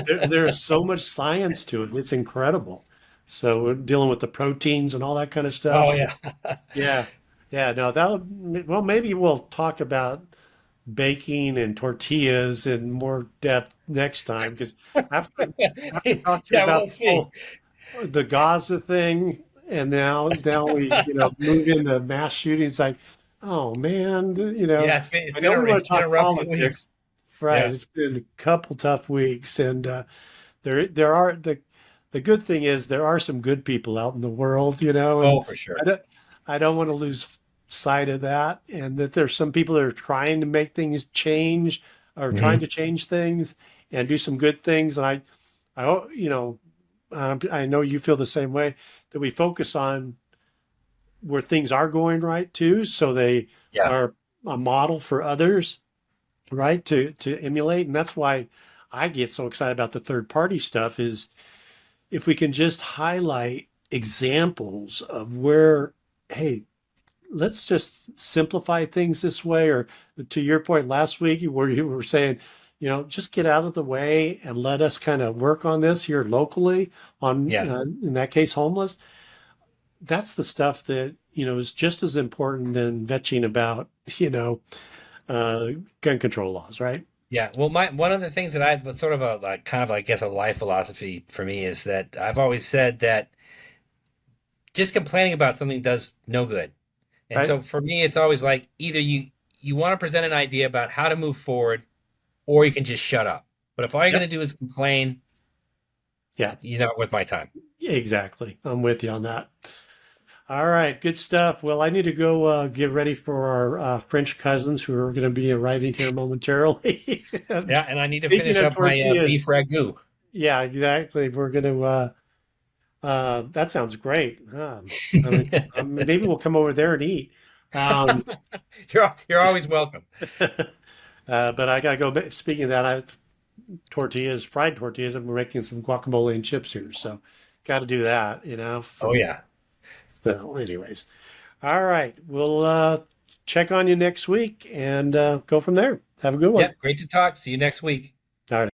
Speaker 1: there's so much science to it. It's incredible. So we're dealing with the proteins and all that kind of stuff.
Speaker 2: Oh
Speaker 1: So,
Speaker 2: yeah.
Speaker 1: yeah, yeah. No, well, maybe we'll talk about baking and tortillas in more depth next time because after after talking
Speaker 2: Yeah,
Speaker 1: about
Speaker 2: we'll see.
Speaker 1: the Gaza thing and now we move into mass shootings like oh man
Speaker 2: Yeah, it's
Speaker 1: I
Speaker 2: been
Speaker 1: know we want to
Speaker 2: it's been a
Speaker 1: talk
Speaker 2: rough few
Speaker 1: politics.
Speaker 2: weeks.
Speaker 1: Right.
Speaker 2: Yeah.
Speaker 1: It's been a couple tough weeks, and there are the good thing is there are some good people out in the world, and
Speaker 2: Oh, for
Speaker 1: I
Speaker 2: sure.
Speaker 1: don't I don't want to lose sight of that, and that there's some people that are trying to make things change or trying
Speaker 2: Hmm.
Speaker 1: to change things and do some good things, and I hope I know you feel the same way that we focus on where things are going right too, so they
Speaker 2: Yeah.
Speaker 1: are a model for others right to emulate, and that's why I get so excited about the third party stuff is if we can just highlight examples of where hey, let's just simplify things this way, or to your point last week where you were saying just get out of the way and let us kind of work on this here locally on
Speaker 2: Yeah.
Speaker 1: in that case homeless. That's the stuff that is just as important than vetching about uh, gun control laws, right?
Speaker 2: Yeah. Well, my one of the things that I've sort of a like kind of I guess a life philosophy for me is that I've always said that just complaining about something does no good. And
Speaker 1: Right?
Speaker 2: so for me, it's always like either you want to present an idea about how to move forward, or you can just shut up. But if all you're
Speaker 1: Yep.
Speaker 2: going to do is complain,
Speaker 1: Yeah,
Speaker 2: you're not worth my time.
Speaker 1: exactly. I'm with you on that. All right, good stuff. Well, I need to go get ready for our French cousins who are going to be arriving here momentarily. And
Speaker 2: Yeah, and I need to
Speaker 1: speaking
Speaker 2: finish
Speaker 1: of
Speaker 2: up my
Speaker 1: tortillas,
Speaker 2: beef ragu.
Speaker 1: yeah, exactly. We're going to. That sounds great. I mean, maybe we'll come over there and eat. Um,
Speaker 2: You're always welcome.
Speaker 1: but I gotta go. Speaking of that, tortillas, fried tortillas, and we're making some guacamole and chips here, so got to do that.
Speaker 2: Oh yeah.
Speaker 1: So, anyways, all right, we'll check on you next week and go from there. Have a good one.
Speaker 2: Yep. Great to talk. See you next week.
Speaker 1: All right.